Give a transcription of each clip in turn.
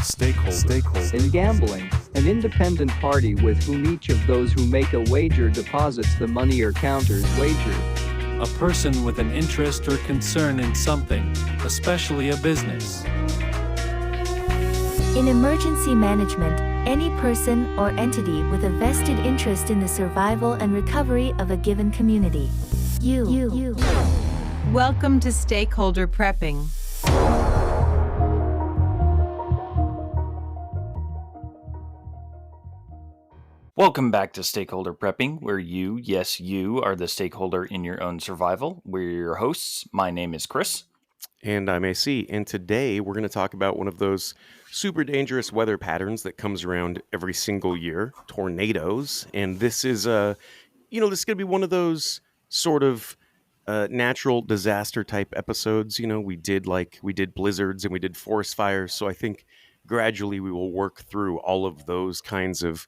Stakeholder. In gambling, an independent party with whom each of those who make a wager deposits the money or counters wager. A person with an interest or concern in something, especially a business. In emergency management, any person or entity with a vested interest in the survival and recovery of a given community. You. Welcome to Stakeholder Prepping. Welcome back to Stakeholder Prepping, where you, yes, you, are the stakeholder in your own survival. We're your hosts. My name is Chris. And I'm AC. And today we're going to talk about one of those super dangerous weather patterns that comes around every single year, tornadoes. And this is this is going to be one of those sort of natural disaster type episodes. We did blizzards and we did forest fires. So I think gradually we will work through all of those kinds of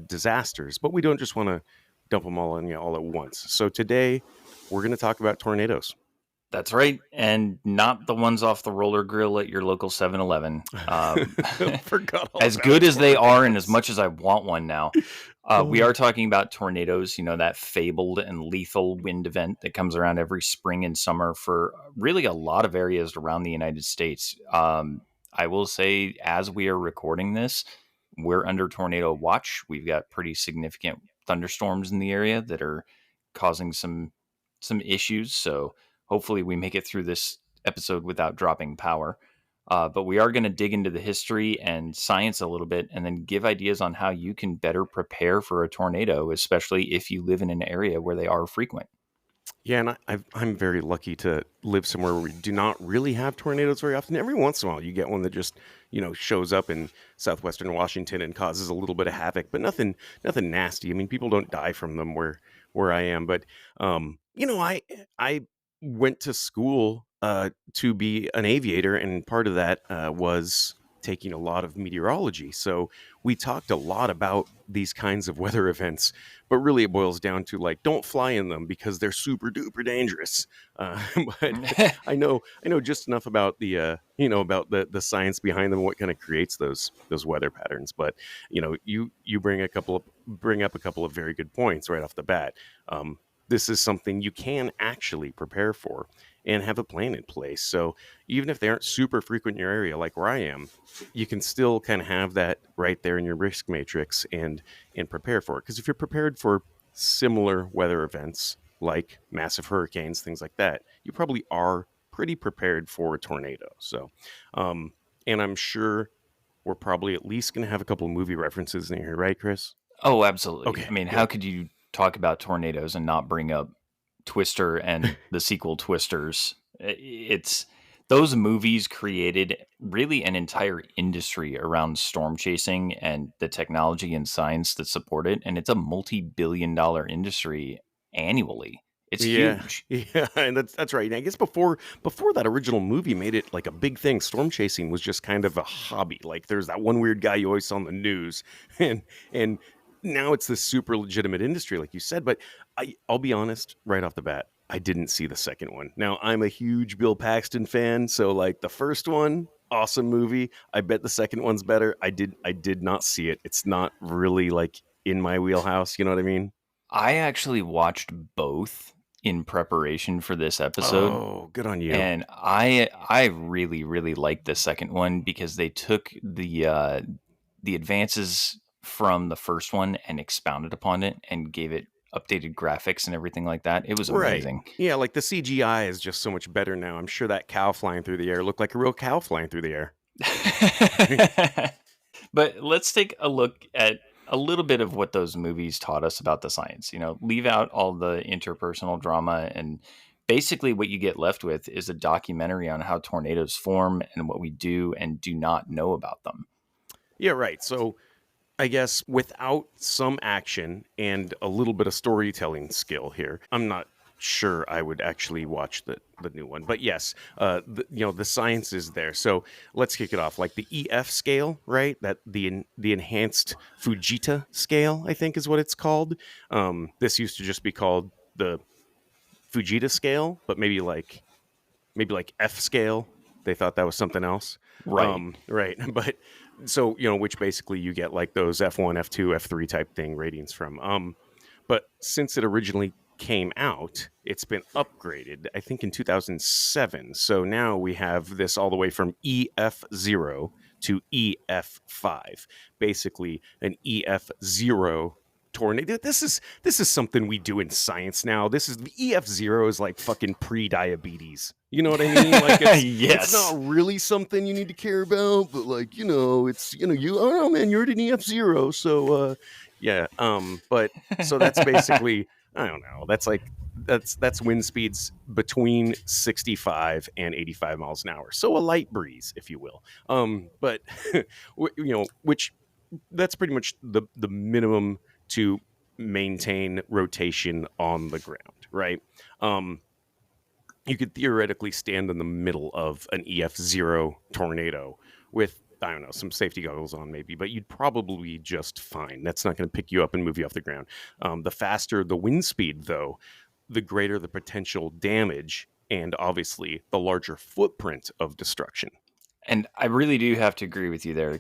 disasters, but we don't just want to dump them all on you all at once. So today we're going to talk about tornadoes. That's right, and not the ones off the roller grill at your local 7-Eleven. Forgot all as about good as they are, and tornadoes. as much as I want one now, we are talking about tornadoes. That fabled and lethal wind event that comes around every spring and summer for really a lot of areas around the United States. I will say, as we are recording this, we're under tornado watch. We've got pretty significant thunderstorms in the area that are causing some issues. So hopefully we make it through this episode without dropping power. But we are going to dig into the history and science a little bit and then give ideas on how you can better prepare for a tornado, especially if you live in an area where they are frequent. Yeah, and I'm very lucky to live somewhere where we do not really have tornadoes very often. Every once in a while, you get one that just, shows up in southwestern Washington and causes a little bit of havoc, but nothing nasty. I mean, people don't die from them where I am. But, I went to school to be an aviator, and part of that was taking a lot of meteorology. So we talked a lot about these kinds of weather events, but really it boils down to don't fly in them because they're super duper dangerous. But I know just enough about the the science behind them, what kind of creates those weather patterns. But you bring up a couple of very good points right off the bat. This is something you can actually prepare for and have a plan in place. So even if they aren't super frequent in your area, like where I am, you can still kind of have that right there in your risk matrix and prepare for it. Because if you're prepared for similar weather events, like massive hurricanes, things like that, you probably are pretty prepared for a tornado. So, and I'm sure we're probably at least going to have a couple of movie references in here, right, Chris? Oh, absolutely. Okay, I mean, good. how could you talk about tornadoes and not bring up Twister and the sequel Twisters? It's those movies created really an entire industry around storm chasing and the technology and science that support it, and it's a multi-billion-dollar industry annually. It's huge. Yeah, and that's right. And I guess before that original movie made it like a big thing, storm chasing was just kind of a hobby. Like there's that one weird guy you always saw on the news, and now it's this super legitimate industry, like you said. But I'll be honest, right off the bat, I didn't see the second one. Now, I'm a huge Bill Paxton fan, so the first one, awesome movie. I bet the second one's better. I did not see it. It's not really in my wheelhouse. You know what I mean? I actually watched both in preparation for this episode. Oh, good on you. And I really, really liked the second one because they took the advances from the first one and expounded upon it and gave it updated graphics and everything like that. It was amazing. Right. Yeah, the CGI is just so much better now. I'm sure that cow flying through the air looked like a real cow flying through the air. But let's take a look at a little bit of what those movies taught us about the science. Leave out all the interpersonal drama, and basically what you get left with is a documentary on how tornadoes form and what we do and do not know about them. Yeah, right. So I guess without some action and a little bit of storytelling skill here, I'm not sure I would actually watch the new one. But yes, the science is there. So let's kick it off. Like the EF scale, right? That the Enhanced Fujita scale, I think is what it's called. This used to just be called the Fujita scale, but maybe like F scale. They thought that was something else. Right. Right. But so, which basically you get like those F1, F2, F3 type thing ratings from. But since it originally came out, it's been upgraded, I think in 2007. So now we have this all the way from EF0 to EF5, basically an EF0 tornado. This is something we do in science now. This is the EF0 is like fucking pre-diabetes. You know what I mean? Like it's Yes. not really something you need to care about, but like, it's you oh no man, you're at an EF0, so yeah. But so that's basically, I don't know. That's like that's wind speeds between 65 and 85 miles an hour. So a light breeze, if you will. But which that's pretty much the minimum to maintain rotation on the ground, right? You could theoretically stand in the middle of an EF0 tornado with, I don't know, some safety goggles on maybe, but you'd probably be just fine. That's not going to pick you up and move you off the ground. The faster the wind speed, though, the greater the potential damage and obviously the larger footprint of destruction. And I really do have to agree with you there,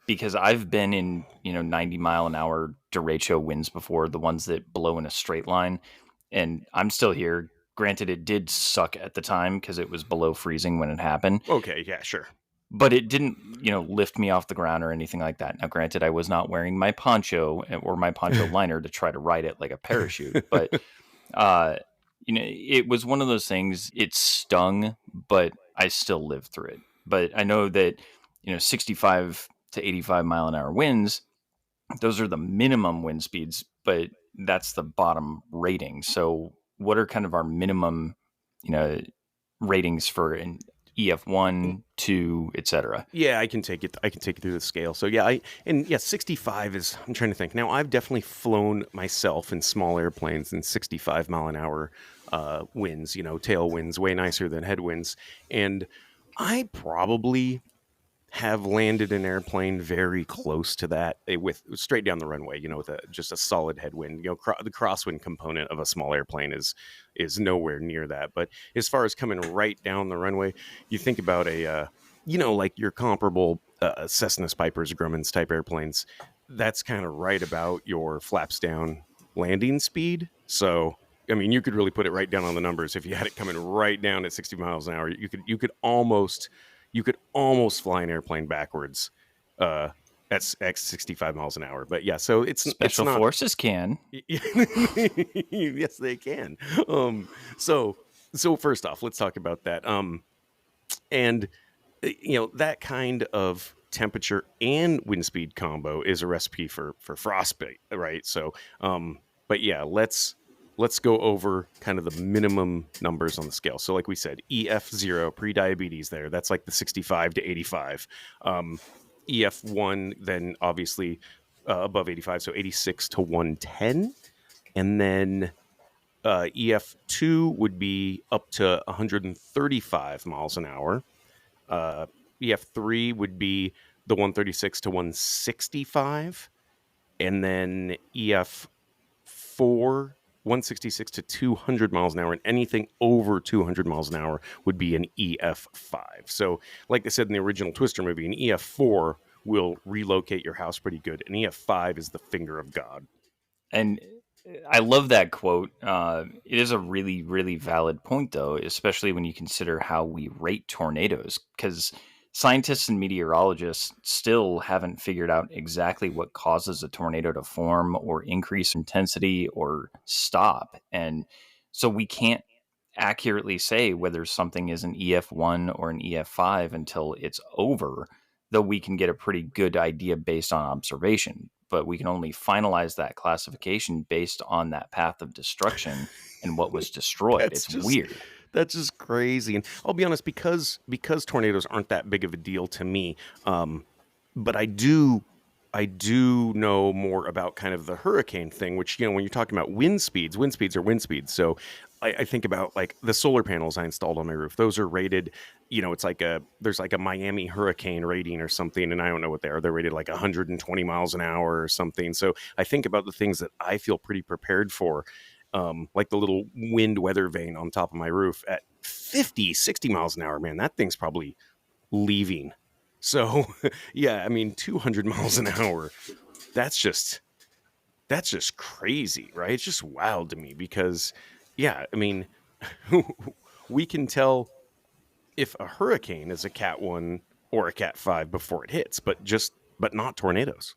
because I've been in 90-mile-an-hour derecho winds before, the ones that blow in a straight line, and I'm still here. Granted, it did suck at the time because it was below freezing when it happened. Okay, yeah, sure. But it didn't, lift me off the ground or anything like that. Now, granted, I was not wearing my poncho or my poncho liner to try to ride it like a parachute, but it was one of those things. It stung, but I still lived through it. But I know that 65 to 85 mile an hour winds, those are the minimum wind speeds, but that's the bottom rating. So what are kind of our minimum ratings for an EF1, 2, etc.? Yeah, I can take it through the scale. So yeah, 65 is, I'm trying to think. Now, I've definitely flown myself in small airplanes in 65 mile an hour winds, tailwinds, way nicer than headwinds. And I probably have landed an airplane very close to that with straight down the runway, with just a solid headwind. The crosswind component of a small airplane is nowhere near that. But as far as coming right down the runway, you think about like your comparable Cessnas, Pipers, Grumman's type airplanes. That's kind of right about your flaps down landing speed. So I mean, you could really put it right down on the numbers. If you had it coming right down at 60 miles an hour, you could almost fly an airplane backwards at 65 miles an hour. But yeah, so Special forces can. Yes, they can. So first off, let's talk about that. And that kind of temperature and wind speed combo is a recipe for frostbite, right? So, but yeah, let's go over kind of the minimum numbers on the scale. So like we said, EF0, pre-diabetes there, that's like the 65 to 85. EF1, then obviously above 85, so 86 to 110. And then EF2 would be up to 135 miles an hour. EF3 would be the 136 to 165. And then EF4, 166 to 200 miles an hour, and anything over 200 miles an hour would be an EF5. So like I said in the original Twister movie, an EF4 will relocate your house pretty good. An EF5 is the finger of God. And I love that quote. It is a really, really valid point, though, especially when you consider how we rate tornadoes, because scientists and meteorologists still haven't figured out exactly what causes a tornado to form or increase intensity or stop. And so we can't accurately say whether something is an EF1 or an EF5 until it's over, though we can get a pretty good idea based on observation. But we can only finalize that classification based on that path of destruction and what was destroyed. It's weird. That's just crazy. And I'll be honest, because tornadoes aren't that big of a deal to me, but I do know more about kind of the hurricane thing, which, when you're talking about wind speeds are wind speeds. So I think about like the solar panels I installed on my roof. Those are rated, it's like there's like a Miami hurricane rating or something, and I don't know what they are. They're rated like 120 miles an hour or something. So I think about the things that I feel pretty prepared for. Like the little wind weather vane on top of my roof at 50, 60 miles an hour, man, that thing's probably leaving So, yeah, I mean, 200 miles an hour, that's just that's just crazy, right? It's just wild to me because, yeah, I mean, we can tell if a hurricane is a Cat 1 or a Cat 5 before it hits, but not tornadoes.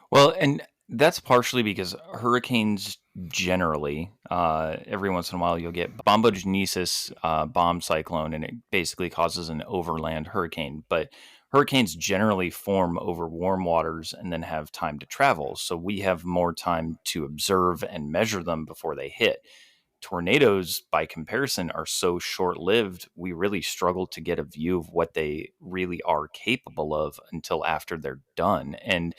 Well, and that's partially because hurricanes generally, every once in a while, you'll get bombogenesis bomb cyclone, and it basically causes an overland hurricane. But hurricanes generally form over warm waters and then have time to travel. So we have more time to observe and measure them before they hit. Tornadoes, by comparison, are so short lived, we really struggle to get a view of what they really are capable of until after they're done. And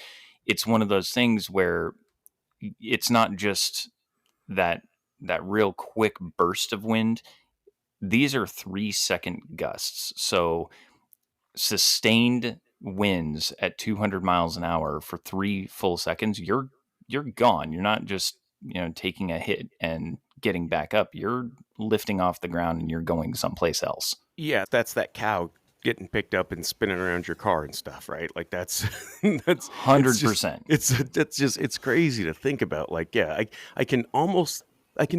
it's one of those things where it's not just that real quick burst of wind. These are 3-second gusts. So sustained winds at 200 miles an hour for 3 full seconds, you're gone. You're not just, taking a hit and getting back up. You're lifting off the ground and you're going someplace else. Yeah, that's that cow getting picked up and spinning around your car and stuff, right? Like that's that's it's just 100%. it's crazy to think about. Like, yeah, I can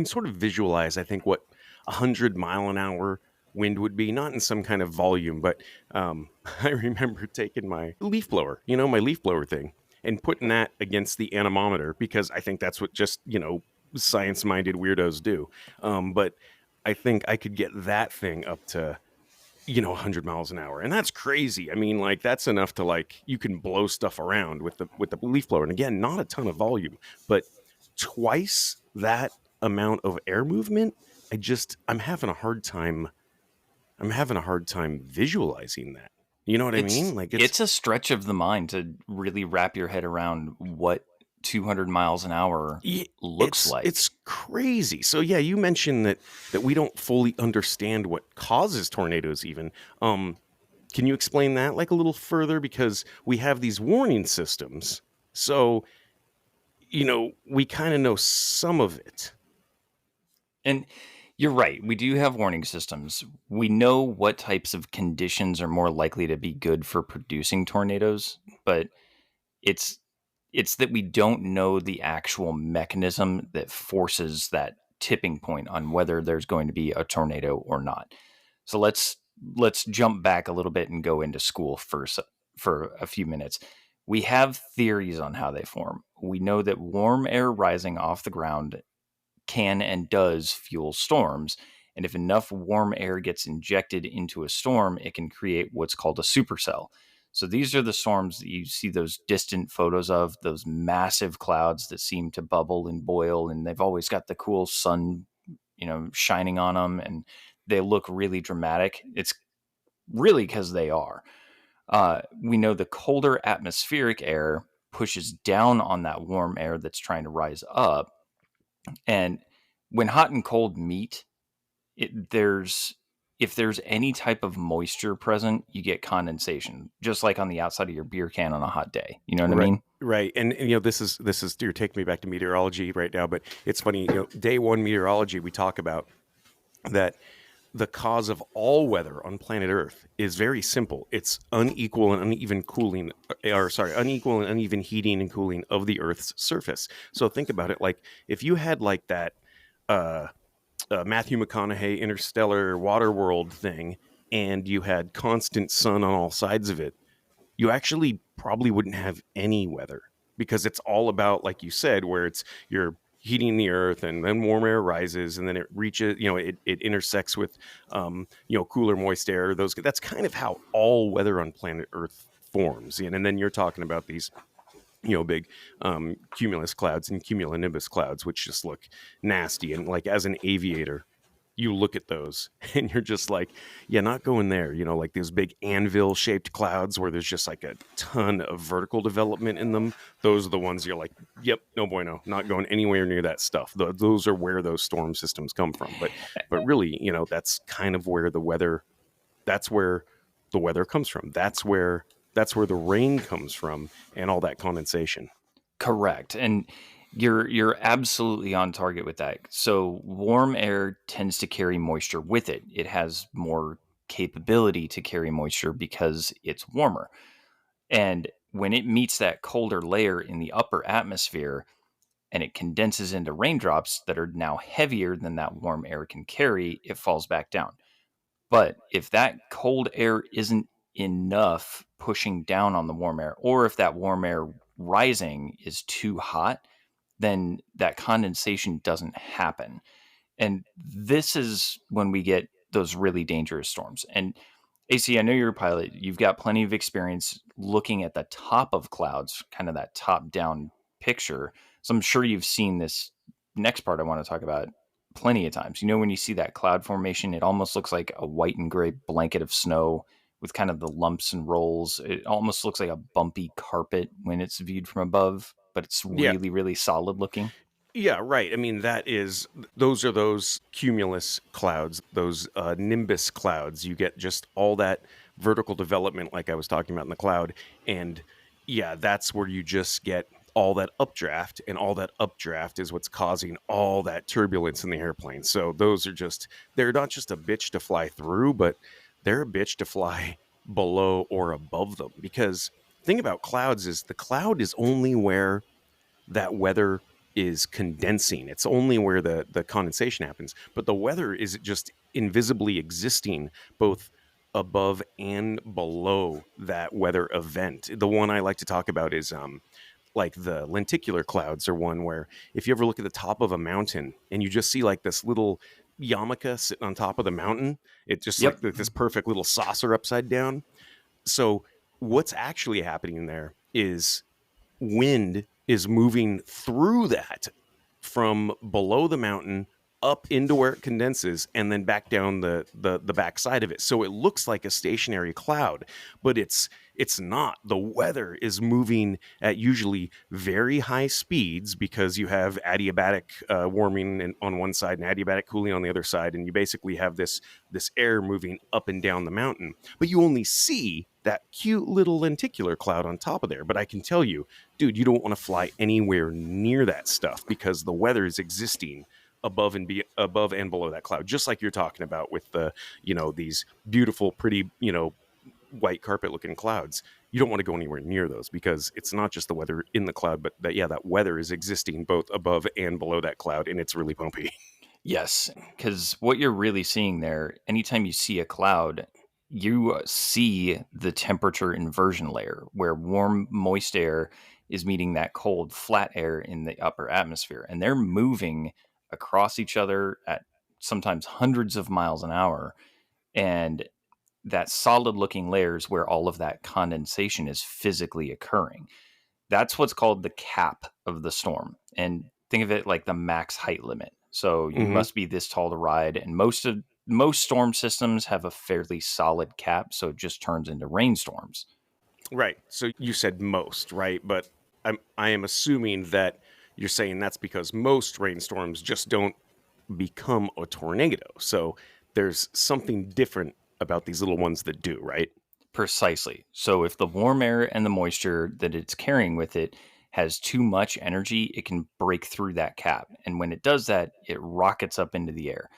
sort of visualize, I think, what 100-mile-an-hour wind would be, not in some kind of volume, but I remember taking my leaf blower, my leaf blower thing, and putting that against the anemometer because I think that's what just, science-minded weirdos do. But I think I could get that thing up to 100 miles an hour, and that's crazy. I mean, like, that's enough to, like, you can blow stuff around with the leaf blower, and again, not a ton of volume, but twice that amount of air movement. I'm having a hard time visualizing that. You know what I mean? Like, it's a stretch of the mind to really wrap your head around what 200 miles an hour looks like. It's crazy. So yeah, you mentioned that we don't fully understand what causes tornadoes even. Can you explain that like a little further? Because we have these warning systems. So, we kind of know some of it. And you're right. We do have warning systems. We know what types of conditions are more likely to be good for producing tornadoes, but it's that we don't know the actual mechanism that forces that tipping point on whether there's going to be a tornado or not. So let's jump back a little bit and go into school first for a few minutes. We have theories on how they form. We know that warm air rising off the ground can and does fuel storms. And if enough warm air gets injected into a storm, it can create what's called a supercell. So these are the storms that you see those distant photos of, those massive clouds that seem to bubble and boil, and they've always got the cool sun, shining on them, and they look really dramatic. It's really because they are. We know the colder atmospheric air pushes down on that warm air that's trying to rise up. And when hot and cold meet, if there's any type of moisture present, you get condensation, just like on the outside of your beer can on a hot day. You know what I mean? Right. And this is you're taking me back to meteorology right now, but it's funny, day one meteorology, we talk about that the cause of all weather on planet Earth is very simple. It's unequal and uneven heating and cooling of the Earth's surface. So think about it, like if you had like that Matthew McConaughey Interstellar Waterworld thing, and you had constant sun on all sides of it, you actually probably wouldn't have any weather because it's all about, like you said, where you're heating the earth and then warm air rises and then it reaches, it intersects with, cooler, moist air. That's kind of how all weather on planet Earth forms. And then you're talking about these, big cumulus clouds and cumulonimbus clouds, which just look nasty. And like as an aviator, you look at those and you're just like, yeah, not going there. Like those big anvil shaped clouds where there's just like a ton of vertical development in them. Those are the ones you're like, yep, no bueno, not going anywhere near that stuff. Those are where those storm systems come from. But really, that's kind of where that's where the weather comes from. That's where the rain comes from and all that condensation. Correct. And you're absolutely on target with that. So warm air tends to carry moisture with it. It has more capability to carry moisture because it's warmer. And when it meets that colder layer in the upper atmosphere and it condenses into raindrops that are now heavier than that warm air can carry, it falls back down. But if that cold air isn't enough pushing down on the warm air, or if that warm air rising is too hot, then that condensation doesn't happen. And this is when we get those really dangerous storms. And AC, I know you're a pilot. You've got plenty of experience looking at the top of clouds, kind of that top down picture. So I'm sure you've seen this next part I want to talk about plenty of times. You know, when you see that cloud formation, it almost looks like a white and gray blanket of snow with kind of the lumps and rolls. It almost looks like a bumpy carpet when it's viewed from above, but it's Yeah. really, really solid looking. Yeah, right. I mean, those are those cumulus clouds, those nimbus clouds. You get just all that vertical development, like I was talking about in the cloud. And yeah, that's where you just get all that updraft, and all that updraft is what's causing all that turbulence in the airplane. So they're not just a bitch to fly through, but they're a bitch to fly below or above them. Because the thing about clouds is the cloud is only where that weather is condensing. It's only where the condensation happens. But the weather is just invisibly existing both above and below that weather event. The one I like to talk about is like the lenticular clouds are one where if you ever look at the top of a mountain and you just see like this little yarmulke sitting on top of the mountain, it's just Yep. like this perfect little saucer upside down. So what's actually happening there is wind is moving through that from below the mountain up into where it condenses and then back down the back side of it. So it looks like a stationary cloud, but it's not. The weather is moving at usually very high speeds because you have adiabatic warming on one side and adiabatic cooling on the other side, and you basically have this air moving up and down the mountain. But you only see that cute little lenticular cloud on top of there. But I can tell you, dude, you don't want to fly anywhere near that stuff because the weather is existing above and below that cloud, just like you're talking about with the, these beautiful, pretty, white carpet looking clouds. You don't want to go anywhere near those because it's not just the weather in the cloud, but that weather is existing both above and below that cloud, and it's really bumpy. Yes, because what you're really seeing there, anytime you see a cloud, you see the temperature inversion layer where warm, moist air is meeting that cold, flat air in the upper atmosphere. And they're moving across each other at sometimes hundreds of miles an hour. And that solid looking layers where all of that condensation is physically occurring. That's what's called the cap of the storm. And think of it like the max height limit. So you must be this tall to ride. And most storm systems have a fairly solid cap, so it just turns into rainstorms. Right. So you said most, right? But I am assuming that you're saying that's because most rainstorms just don't become a tornado. So there's something different about these little ones that do, right? Precisely. So if the warm air and the moisture that it's carrying with it has too much energy, it can break through that cap. And when it does that, it rockets up into the air.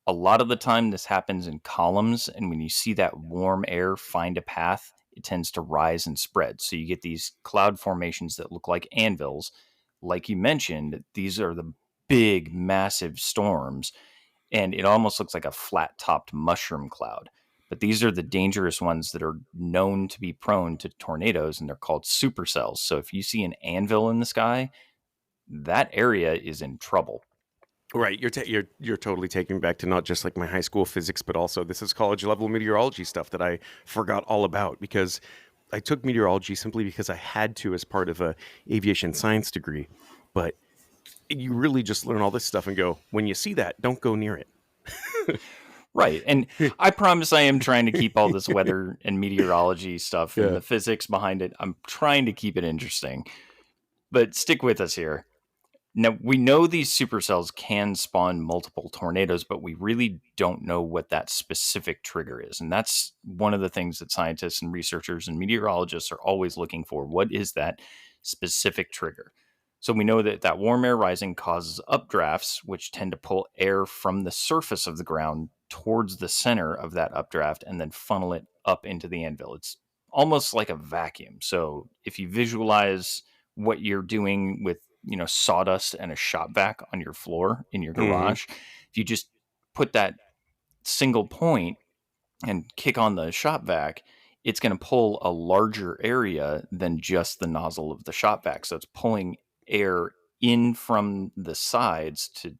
A lot of the time, this happens in columns. And when you see that warm air find a path, it tends to rise and spread. So you get these cloud formations that look like anvils. Like you mentioned, these are the big, massive storms. And it almost looks like a flat topped mushroom cloud. But these are the dangerous ones that are known to be prone to tornadoes, and they're called supercells. So if you see an anvil in the sky, that area is in trouble. Right. You're totally taking me back to not just like my high school physics, but also this is college level meteorology stuff that I forgot all about because I took meteorology simply because I had to as part of a aviation science degree. But you really just learn all this stuff and go, when you see that, don't go near it. Right. And I promise I am trying to keep all this weather and meteorology stuff and the physics behind it. I'm trying to keep it interesting. But stick with us here. Now, we know these supercells can spawn multiple tornadoes, but we really don't know what that specific trigger is. And that's one of the things that scientists and researchers and meteorologists are always looking for. What is that specific trigger? So we know that warm air rising causes updrafts, which tend to pull air from the surface of the ground towards the center of that updraft and then funnel it up into the anvil. It's almost like a vacuum. So if you visualize what you're doing with, sawdust and a shop vac on your floor in your Hmm. garage, if you just put that single point and kick on the shop vac, it's going to pull a larger area than just the nozzle of the shop vac. So it's pulling air in from the sides to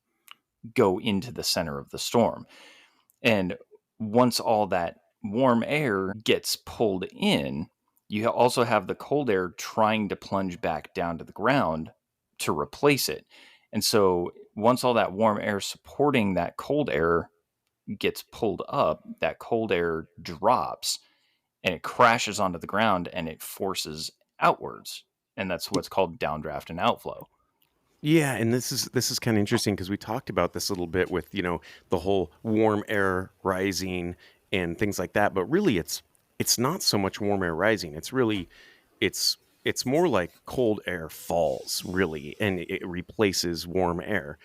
go into the center of the storm. And once all that warm air gets pulled in, you also have the cold air trying to plunge back down to the ground to replace it. And so once all that warm air supporting that cold air gets pulled up, that cold air drops and it crashes onto the ground and it forces outwards. And that's what's called downdraft and outflow. Yeah, and this is kind of interesting because we talked about this a little bit with, the whole warm air rising and things like that, but really it's not so much warm air rising. It's it's more like cold air falls, really, and it replaces warm air.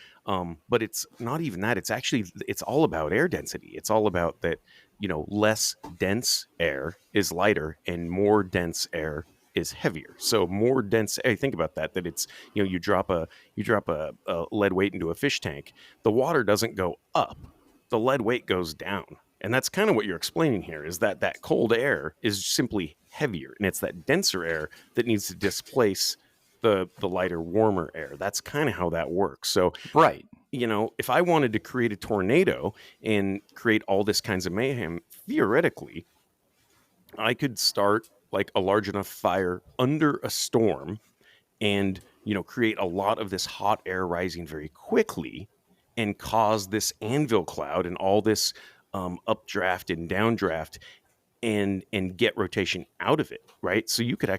But it's not even that. It's all about air density. It's all about that, less dense air is lighter and more dense air is heavier. So more dense air, think about that, it's, you drop a lead weight into a fish tank, the water doesn't go up, the lead weight goes down. And that's kind of what you're explaining here, is that cold air is simply heavier, and it's that denser air that needs to displace the lighter, warmer air. That's kind of how that works. So, Right. if I wanted to create a tornado and create all this kinds of mayhem, theoretically, I could start like a large enough fire under a storm and, create a lot of this hot air rising very quickly and cause this anvil cloud and all this updraft and downdraft and get rotation out of it, right? So you could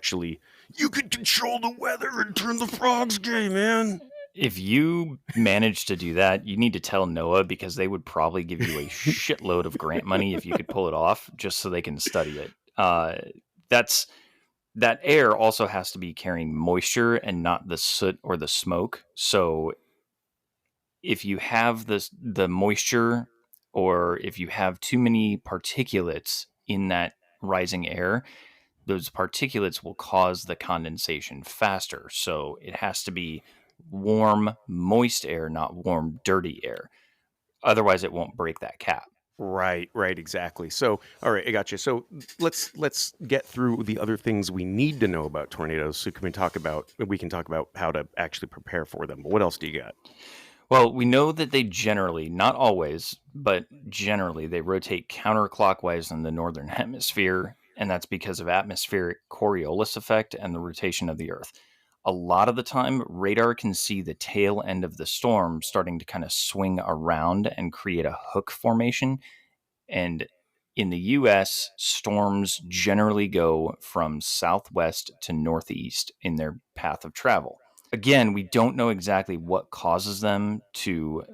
control the weather and turn the frogs gay, man. If you manage to do that, you need to tell NOAA, because they would probably give you a shitload of grant money if you could pull it off, just so they can study it. That air also has to be carrying moisture and not the soot or the smoke. So if you have the moisture, or if you have too many particulates in that rising air, those particulates will cause the condensation faster. So it has to be warm, moist air, not warm, dirty air. Otherwise, it won't break that cap. Right, exactly. So, all right, I got you. So let's get through the other things we need to know about tornadoes. So we can talk about how to actually prepare for them. But what else do you got? Well, we know that they generally, not always, but generally, they rotate counterclockwise in the northern hemisphere, and that's because of atmospheric Coriolis effect and the rotation of the Earth. A lot of the time, radar can see the tail end of the storm starting to kind of swing around and create a hook formation. And in the US, storms generally go from southwest to northeast in their path of travel. Again, we don't know exactly what causes them to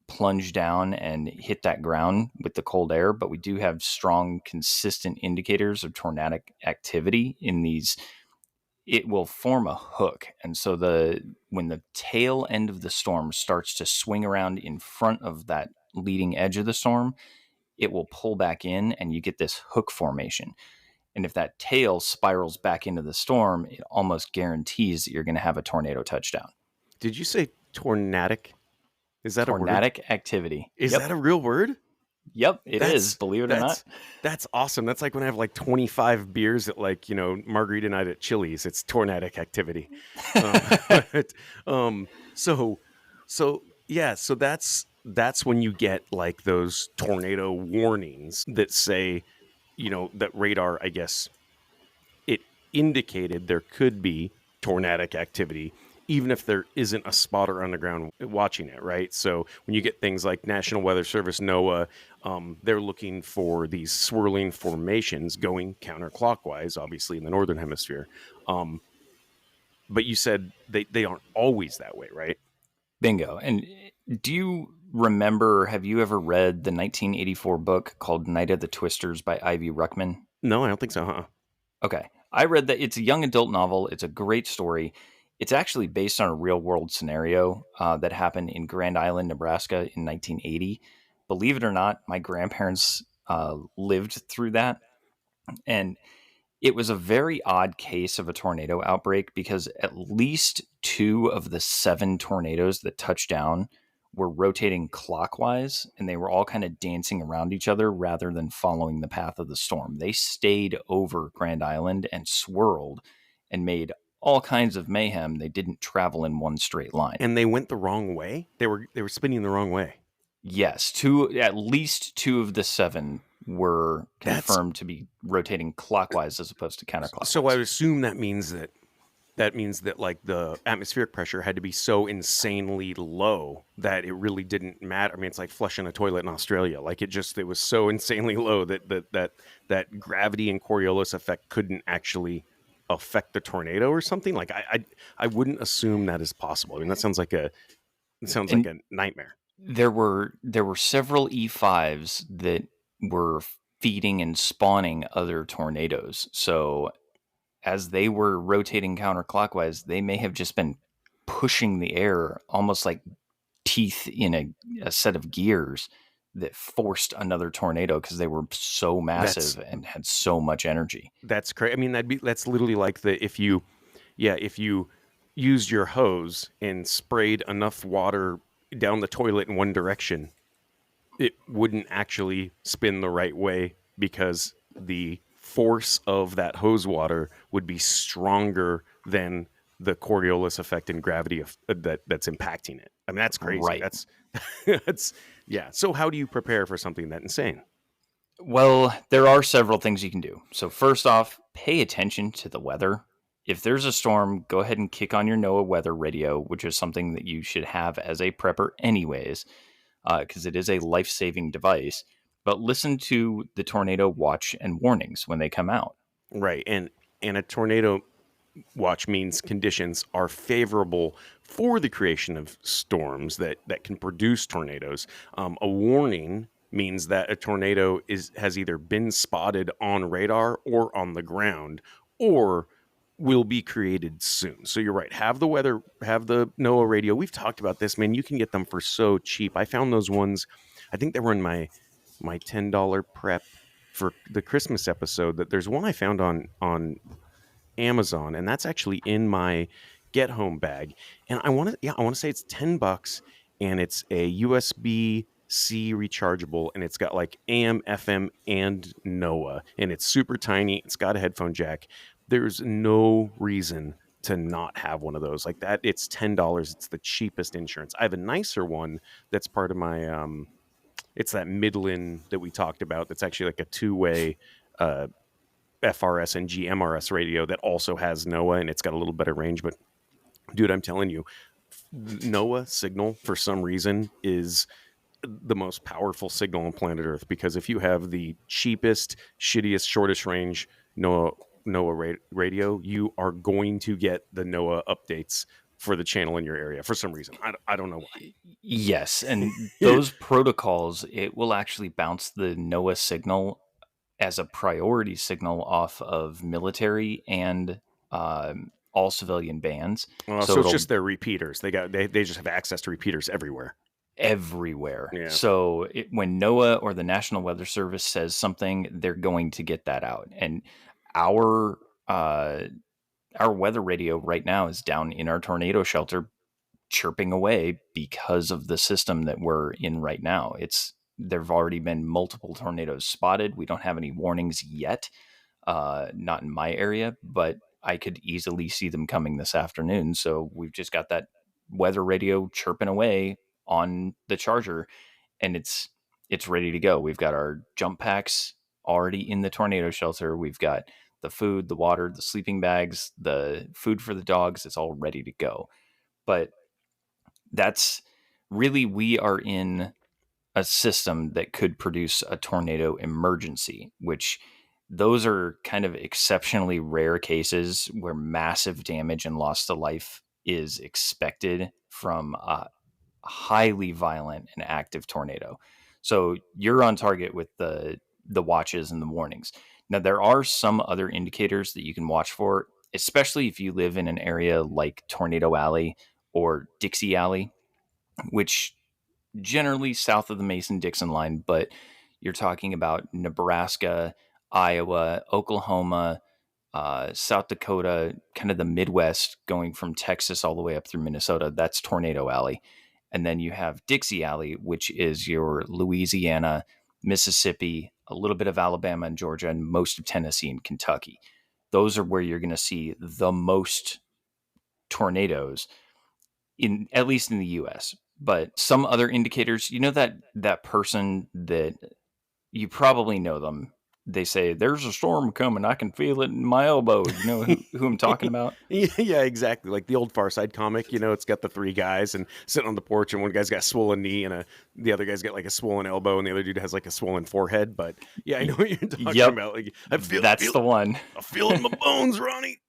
plunge down and hit that ground with the cold air, but we do have strong, consistent indicators of tornadic activity in these. It will form a hook, and so when the tail end of the storm starts to swing around in front of that leading edge of the storm, it will pull back in, and you get this hook formation. And if that tail spirals back into the storm, it almost guarantees that you're going to have a tornado touchdown. Did you say tornadic? Is that a word? Tornadic activity. Is Yep. that a real word? Yep, it is. Believe it or not. That's awesome. That's like when I have like 25 beers at like, margarita night at Chili's. It's tornadic activity. So that's when you get like those tornado warnings that say, that radar, I guess, it indicated there could be tornadic activity, even if there isn't a spotter on the ground watching it, right? So when you get things like National Weather Service, NOAA, they're looking for these swirling formations going counterclockwise, obviously in the northern hemisphere. But you said they aren't always that way, right? Bingo. And do you remember, have you ever read the 1984 book called Night of the Twisters by Ivy Ruckman? No, I don't think so, huh? Okay. I read that. It's a young adult novel. It's a great story. It's actually based on a real world scenario that happened in Grand Island, Nebraska in 1980. believe it or not, my grandparents lived through that. And it was a very odd case of a tornado outbreak because at least 2 of the 7 tornadoes that touched down were rotating clockwise, and they were all kind of dancing around each other rather than following the path of the storm. They stayed over Grand Island and swirled and made all kinds of mayhem. They didn't travel in one straight line. And they went the wrong way. They were spinning the wrong way. Yes, at least 2 of the 7 were confirmed to be rotating clockwise as opposed to counterclockwise. So I would assume that means that like the atmospheric pressure had to be so insanely low that it really didn't matter. I mean, it's like flushing a toilet in Australia. Like it was so insanely low that gravity and Coriolis effect couldn't actually affect the tornado or something. Like I wouldn't assume that is possible. I mean, that sounds like a nightmare. There were several E5s that were feeding and spawning other tornadoes. So as they were rotating counterclockwise, they may have just been pushing the air almost like teeth in a set of gears that forced another tornado because they were so massive and had so much energy. That's crazy. I mean, that's literally like if you used your hose and sprayed enough water down the toilet in one direction, it wouldn't actually spin the right way because the force of that hose water would be stronger than the Coriolis effect and gravity that's impacting it. I mean, that's crazy. Right. That's yeah. So how do you prepare for something that insane? Well, there are several things you can do. So first off, pay attention to the weather. If there's a storm, go ahead and kick on your NOAA weather radio, which is something that you should have as a prepper anyways, because it is a life-saving device. But listen to the tornado watch and warnings when they come out. Right. And a tornado watch means conditions are favorable for the creation of storms that can produce tornadoes. A warning means that a tornado has either been spotted on radar or on the ground or will be created soon. So you're right. Have the NOAA radio. We've talked about this, man. You can get them for so cheap. I found those ones. I think they were in my $10 prep for the Christmas episode. That there's one I found on Amazon, and that's actually in my get home bag. And I want to say it's $10, and it's a USB-C rechargeable, and it's got like AM, FM, and NOAA, and it's super tiny. It's got a headphone jack. There's no reason to not have one of those like that. It's $10. It's the cheapest insurance. I have a nicer one that's part of my it's that Midland that we talked about. That's actually like a 2-way FRS and GMRS radio that also has NOAA, and it's got a little better range. But dude, I'm telling you, NOAA signal for some reason is the most powerful signal on planet Earth, because if you have the cheapest, shittiest, shortest range NOAA radio, you are going to get the NOAA updates for the channel in your area for some reason. I don't know why. Yes, and those protocols, it will actually bounce the NOAA signal as a priority signal off of military and all civilian bands. So it's just their repeaters. They just have access to repeaters everywhere. Yeah. So when NOAA or the National Weather Service says something, they're going to get that out. And our weather radio right now is down in our tornado shelter chirping away because of the system that we're in right now. There've already been multiple tornadoes spotted. We don't have any warnings yet, not in my area, but I could easily see them coming this afternoon. So we've just got that weather radio chirping away on the charger, and it's ready to go. We've got our jump packs already in the tornado shelter. We've got the food, the water, the sleeping bags, the food for the dogs. It's all ready to go. But that's really, we are in a system that could produce a tornado emergency, which those are kind of exceptionally rare cases where massive damage and loss to life is expected from a highly violent and active tornado. So you're on target with the watches and the warnings. Now, there are some other indicators that you can watch for, especially if you live in an area like Tornado Alley or Dixie Alley, which generally south of the Mason-Dixon line, but you're talking about Nebraska, Iowa, Oklahoma, South Dakota, kind of the Midwest, going from Texas all the way up through Minnesota. That's Tornado Alley. And then you have Dixie Alley, which is your Louisiana, Mississippi, a little bit of Alabama and Georgia, and most of Tennessee and Kentucky. Those are where you're going to see the most tornadoes, in at least in the US. But some other indicators, that person that you probably know them. They say, "There's a storm coming. I can feel it in my elbow." You know who I'm talking about? Yeah, exactly. Like the old Far Side comic, it's got the three guys and sitting on the porch, and one guy's got a swollen knee, and the other guy's got like a swollen elbow, and the other dude has like a swollen forehead. But yeah, I know what you're talking Yep. about. Like That's the one. I feel it in my bones, Ronnie.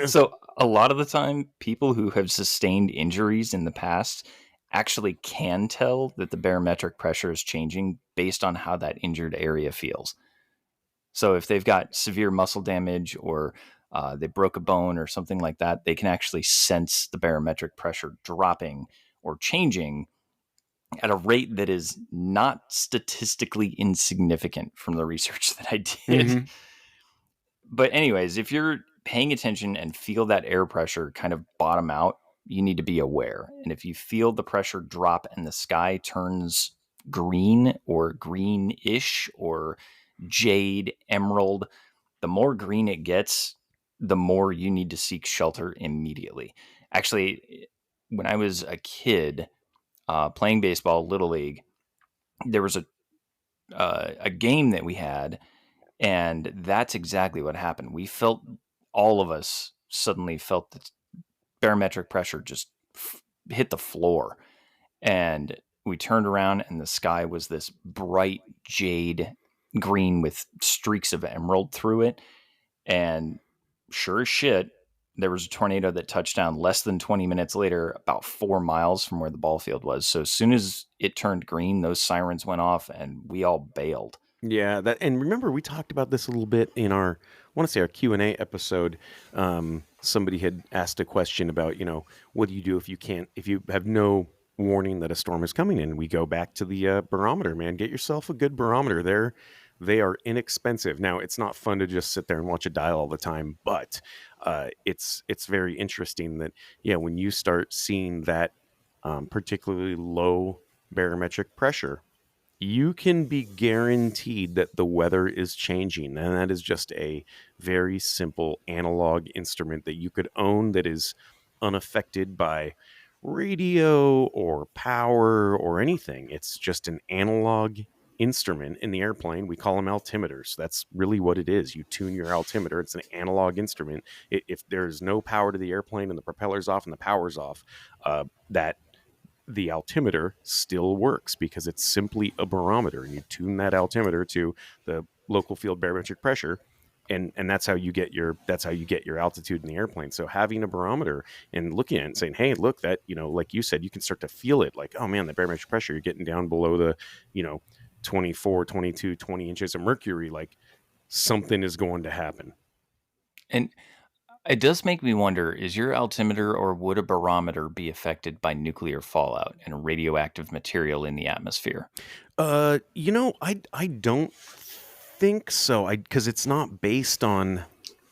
So a lot of the time, people who have sustained injuries in the past actually can tell that the barometric pressure is changing based on how that injured area feels. So if they've got severe muscle damage, or they broke a bone or something like that, they can actually sense the barometric pressure dropping or changing at a rate that is not statistically insignificant from the research that I did. Mhm. But anyways, if you're paying attention and feel that air pressure kind of bottom out, you need to be aware. And if you feel the pressure drop and the sky turns green or greenish or jade, emerald, the more green it gets, the more you need to seek shelter immediately. Actually, when I was a kid playing baseball, Little League, there was a game that we had, and that's exactly what happened. All of us suddenly felt the barometric pressure just hit the floor. And we turned around, and the sky was this bright jade green with streaks of emerald through it. And sure as shit, there was a tornado that touched down less than 20 minutes later, about 4 miles from where the ball field was. So as soon as it turned green, those sirens went off, and we all bailed. Yeah, and remember we talked about this a little bit in our, I want to say our Q&A episode. Somebody had asked a question about, what do you do if you have no warning that a storm is coming in? We go back to the barometer, man. Get yourself a good barometer. They are inexpensive. Now, it's not fun to just sit there and watch it dial all the time, but it's very interesting that, when you start seeing that particularly low barometric pressure, you can be guaranteed that the weather is changing. And that is just a very simple analog instrument that you could own that is unaffected by radio or power or anything. It's just an analog instrument in the airplane. We call them altimeters. That's really what it is. You tune your altimeter. It's an analog instrument. If there's no power to the airplane and the propeller's off and the power's off, that the altimeter still works because it's simply a barometer, and you tune that altimeter to the local field barometric pressure, and that's how you get your altitude in the airplane. So having a barometer and looking at it and saying, hey, look, that, like you said, you can start to feel it, like, oh man, the barometric pressure, you're getting down below the 24, 22, 20 inches of mercury, like something is going to happen. And it does make me wonder, is your altimeter, or would a barometer be affected by nuclear fallout and radioactive material in the atmosphere? I don't think so. Because it's not based on,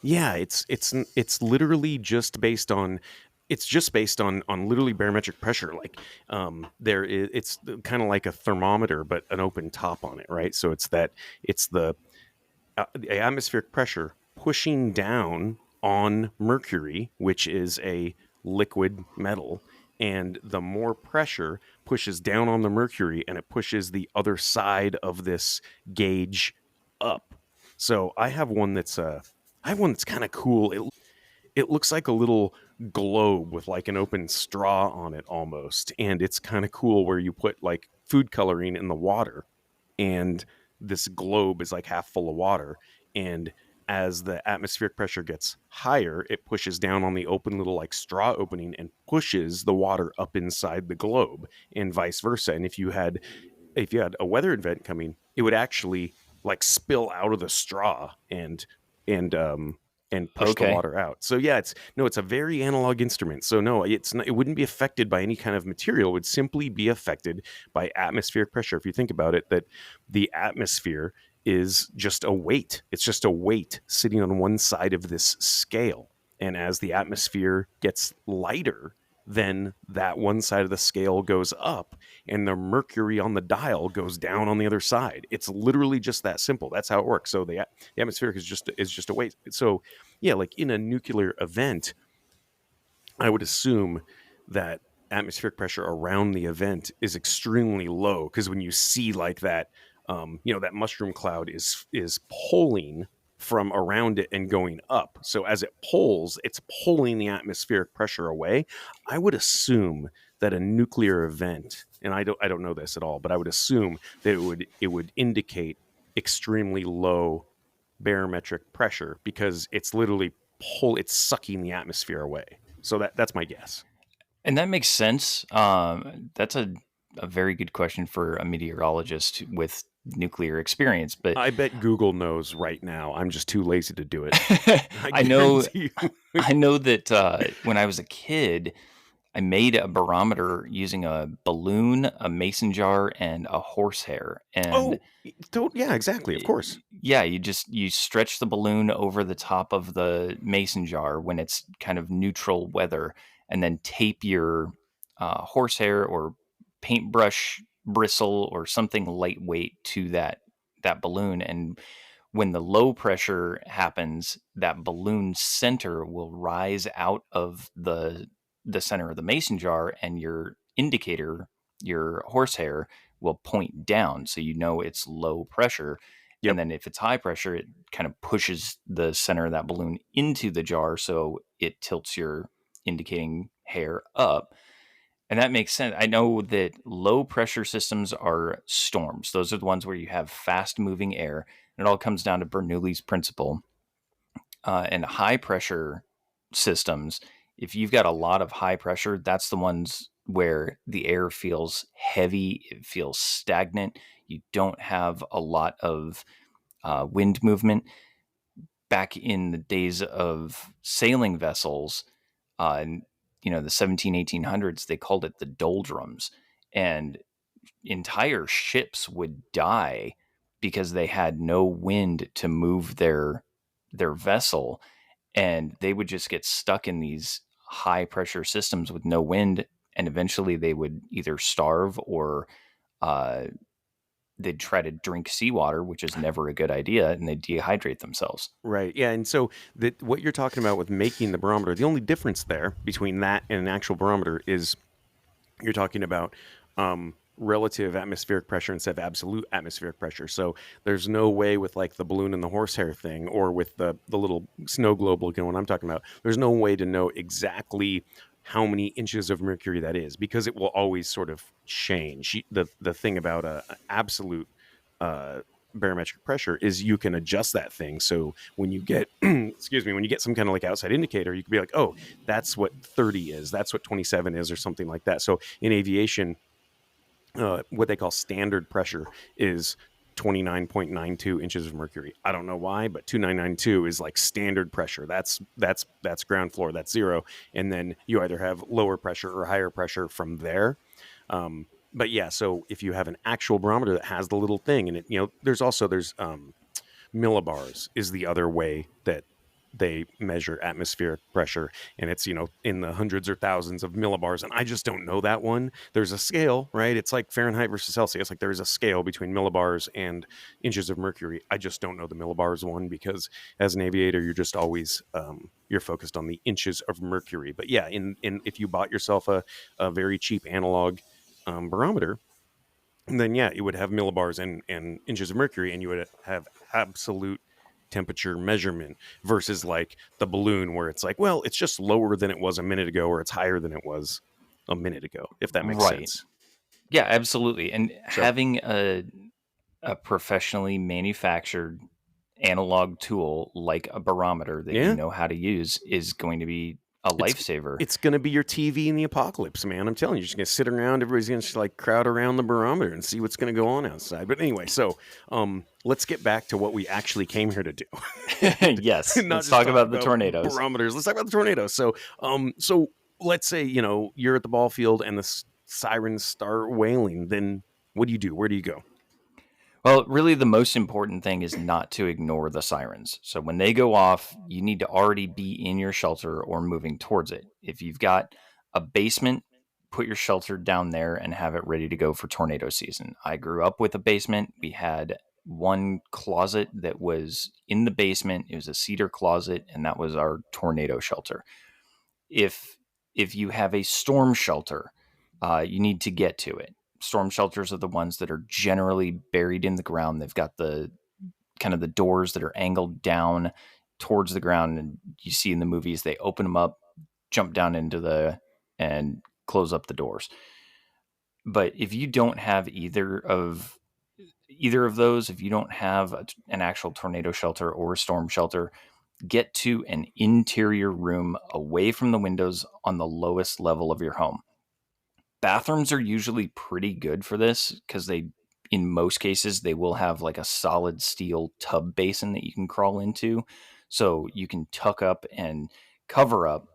it's literally just based on, literally barometric pressure. Like it's kind of like a thermometer, but an open top on it, right? So it's the atmospheric pressure pushing down on mercury, which is a liquid metal, and the more pressure pushes down on the mercury, and it pushes the other side of this gauge up. So I have one that's kind of cool. It looks like a little globe with like an open straw on it almost, and it's kind of cool where you put like food coloring in the water, and this globe is like half full of water, and as the atmospheric pressure gets higher, it pushes down on the open little like straw opening and pushes the water up inside the globe, and vice versa. And if you had a weather event coming, it would actually like spill out of the straw and and push the Okay. water out. So yeah, it's a very analog instrument. So no, it's not, it wouldn't be affected by any kind of material. It would simply be affected by atmospheric pressure. If you think about it, that the atmosphere is just a weight. It's just a weight sitting on one side of this scale. And as the atmosphere gets lighter, then that one side of the scale goes up and the mercury on the dial goes down on the other side. It's literally just that simple. That's how it works. So the atmospheric is just a weight. So yeah, like in a nuclear event, I would assume that atmospheric pressure around the event is extremely low, because when you see like that, that mushroom cloud is pulling from around it and going up. So as it pulls, it's pulling the atmospheric pressure away. I would assume that a nuclear event, and I don't know this at all, but I would assume that it would indicate extremely low barometric pressure, because it's literally it's sucking the atmosphere away. So that's my guess. And that makes sense. That's a very good question for a meteorologist with nuclear experience. But I bet Google knows right now. I'm just too lazy to do it. I know, guarantee you. I know that when I was a kid, I made a barometer using a balloon, a mason jar, and a horsehair. And Yeah, exactly. Of course. yeah, you stretch the balloon over the top of the mason jar when it's kind of neutral weather, and then tape your horsehair or paintbrush bristle or something lightweight to that balloon. And when the low pressure happens, that balloon center will rise out of the center of the mason jar, and your indicator, your horsehair, will point down, so you know it's low pressure. Yep. And then if it's high pressure, it kind of pushes the center of that balloon into the jar, so it tilts your indicating hair up. And that makes sense. I know that low pressure systems are storms. Those are the ones where you have fast moving air. And it all comes down to Bernoulli's principle. And high pressure systems, if you've got a lot of high pressure, that's the ones where the air feels heavy, it feels stagnant. You don't have a lot of wind movement. Back in the days of sailing vessels, the 1800s, they called it the doldrums, and entire ships would die because they had no wind to move their vessel, and they would just get stuck in these high pressure systems with no wind, and eventually they would either starve or uh, they'd try to drink seawater, which is never a good idea, and they'd dehydrate themselves. Right. Yeah. And so what you're talking about with making the barometer, the only difference there between that and an actual barometer is you're talking about relative atmospheric pressure instead of absolute atmospheric pressure. So there's no way with like the balloon and the horsehair thing, or with the little snow globe looking one I'm talking about, there's no way to know exactly how many inches of mercury that is, because it will always sort of change. The thing about absolute barometric pressure is you can adjust that thing. So when you get when you get some kind of like outside indicator, you can be like, oh, that's what 30 is, that's what 27 is, or something like that. So in aviation, what they call standard pressure is 29.92 inches of mercury. I don't know why, but 2992 is like standard pressure. That's ground floor, that's zero. And then you either have lower pressure or higher pressure from there. But yeah, so if you have an actual barometer that has the little thing, and it, there's millibars is the other way that they measure atmospheric pressure, and it's in the hundreds or thousands of millibars, and I just don't know that one. There's a scale, right? It's like Fahrenheit versus Celsius. Like there's a scale between millibars and inches of mercury. I just don't know the millibars one, because as an aviator, you're just always you're focused on the inches of mercury. But yeah, in if you bought yourself a very cheap analog barometer, then yeah, it would have millibars and inches of mercury, and you would have absolute temperature measurement, versus like the balloon where it's like, well, it's just lower than it was a minute ago, or it's higher than it was a minute ago, if that makes sense. Yeah, absolutely. And having a professionally manufactured analog tool like a barometer that you know how to use is going to be a It's lifesaver. it's gonna be your TV in the apocalypse, man. I'm telling you, you're just gonna sit around. Everybody's gonna just like crowd around the barometer and see what's gonna go on outside. But anyway, so let's get back to what we actually came here to do. Yes, Not let's just talk about the tornadoes. barometers. Let's talk about the tornadoes. So let's say you're at the ball field and the sirens start wailing. Then what do you do? Where do you go? Well, really, the most important thing is not to ignore the sirens. So when they go off, you need to already be in your shelter or moving towards it. If you've got a basement, put your shelter down there and have it ready to go for tornado season. I grew up with a basement. We had one closet that was in the basement. It was a cedar closet, and that was our tornado shelter. If you have a storm shelter, you need to get to it. Storm shelters are the ones that are generally buried in the ground. They've got the kind of the doors that are angled down towards the ground, and you see in the movies they open them up, jump down and close up the doors. But if you don't have either of those, if you don't have an actual tornado shelter or a storm shelter, get to an interior room away from the windows on the lowest level of your home. Bathrooms are usually pretty good for this because in most cases, they will have like a solid steel tub basin that you can crawl into. So you can tuck up and cover up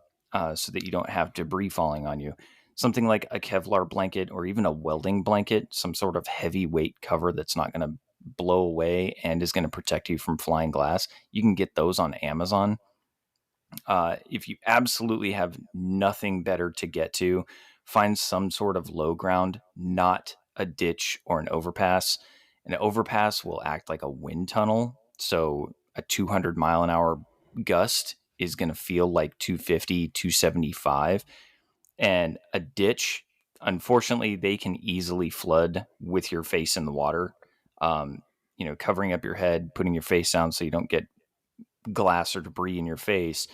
so that you don't have debris falling on you. Something like a Kevlar blanket or even a welding blanket, some sort of heavyweight cover that's not going to blow away and is going to protect you from flying glass. You can get those on Amazon. If you absolutely have nothing better to get to, find some sort of low ground, not a ditch or an overpass. An overpass will act like a wind tunnel. So a 200-mile-an-hour gust is going to feel like 250, 275. And a ditch, unfortunately, they can easily flood with your face in the water. Covering up your head, putting your face down so you don't get glass or debris in your face.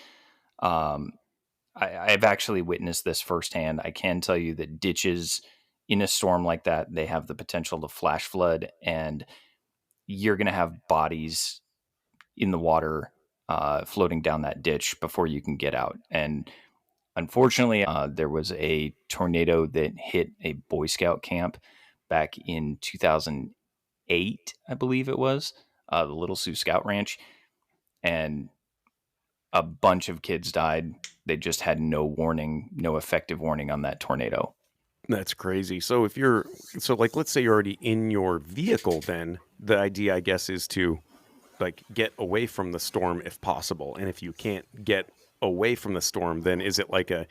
I've actually witnessed this firsthand. I can tell you that ditches in a storm like that, they have the potential to flash flood, and you're going to have bodies in the water floating down that ditch before you can get out. And unfortunately, there was a tornado that hit a Boy Scout camp back in 2008, I believe it was, the Little Sioux Scout Ranch. And a bunch of kids died. They just had no effective warning on that tornado. That's crazy. So let's say you're already in your vehicle, then the idea, I guess, is to like get away from the storm if possible. And if you can't get away from the storm, then is it like a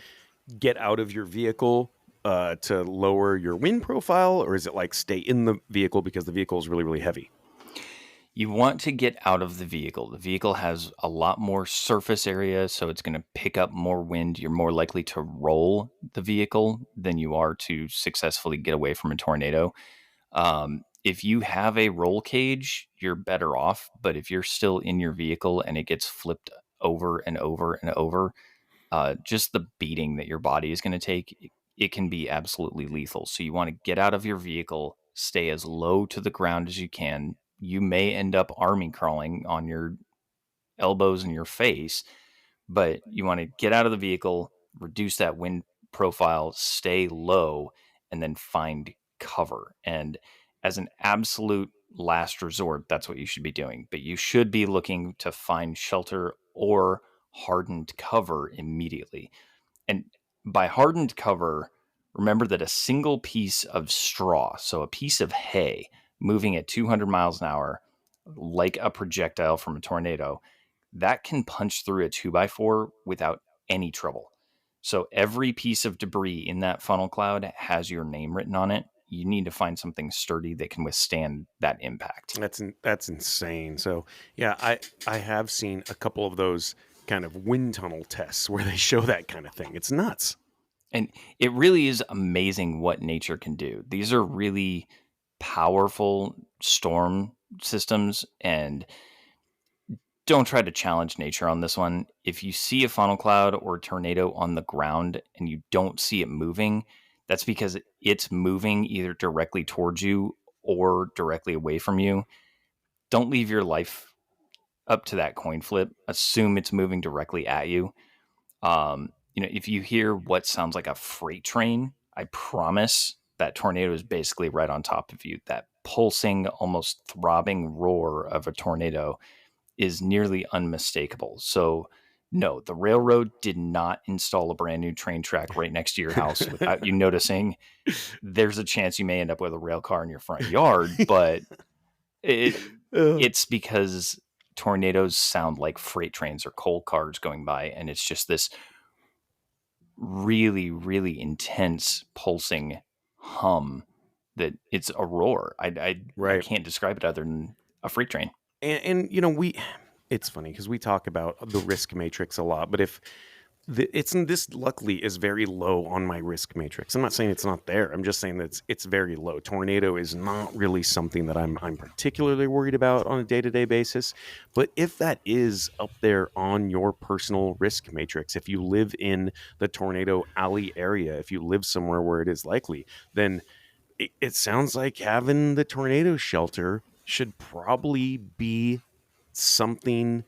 get out of your vehicle to lower your wind profile, or is it like stay in the vehicle because the vehicle is really, really heavy? You want to get out of the vehicle. The vehicle has a lot more surface area, so it's going to pick up more wind. You're more likely to roll the vehicle than you are to successfully get away from a tornado. If you have a roll cage, you're better off. But if you're still in your vehicle and it gets flipped over and over and over, just the beating that your body is going to take, it can be absolutely lethal. So you want to get out of your vehicle, stay as low to the ground as you can. You may end up army crawling on your elbows and your face, but you want to get out of the vehicle, reduce that wind profile, stay low, and then find cover. And as an absolute last resort, that's what you should be doing. But you should be looking to find shelter or hardened cover immediately. And by hardened cover, remember that a single piece of straw, so a piece of hay, moving at 200 miles an hour, like a projectile from a tornado, that can punch through a 2x4 without any trouble. So every piece of debris in that funnel cloud has your name written on it. You need to find something sturdy that can withstand that impact. That's insane. So yeah, I have seen a couple of those kind of wind tunnel tests where they show that kind of thing. It's nuts. And it really is amazing what nature can do. These are really powerful storm systems, and don't try to challenge nature on this one. If you see a funnel cloud or a tornado on the ground and you don't see it moving, that's because it's moving either directly towards you or directly away from you. Don't leave your life up to that coin flip. Assume it's moving directly at you. if you hear what sounds like a freight train, I promise that tornado is basically right on top of you. That pulsing, almost throbbing roar of a tornado is nearly unmistakable. So, no, the railroad did not install a brand new train track right next to your house without you noticing. There's a chance you may end up with a rail car in your front yard, but it it's because tornadoes sound like freight trains or coal cars going by, and it's just this really, really intense pulsing hum that it's a roar. I Right. can't describe it other than a freight train. And it's funny because we talk about the risk matrix a lot, but if this luckily is very low on my risk matrix. I'm not saying it's not there. I'm just saying that it's very low. Tornado is not really something that I'm particularly worried about on a day-to-day basis. But if that is up there on your personal risk matrix, if you live in the tornado alley area, if you live somewhere where it is likely, then it sounds like having the tornado shelter should probably be something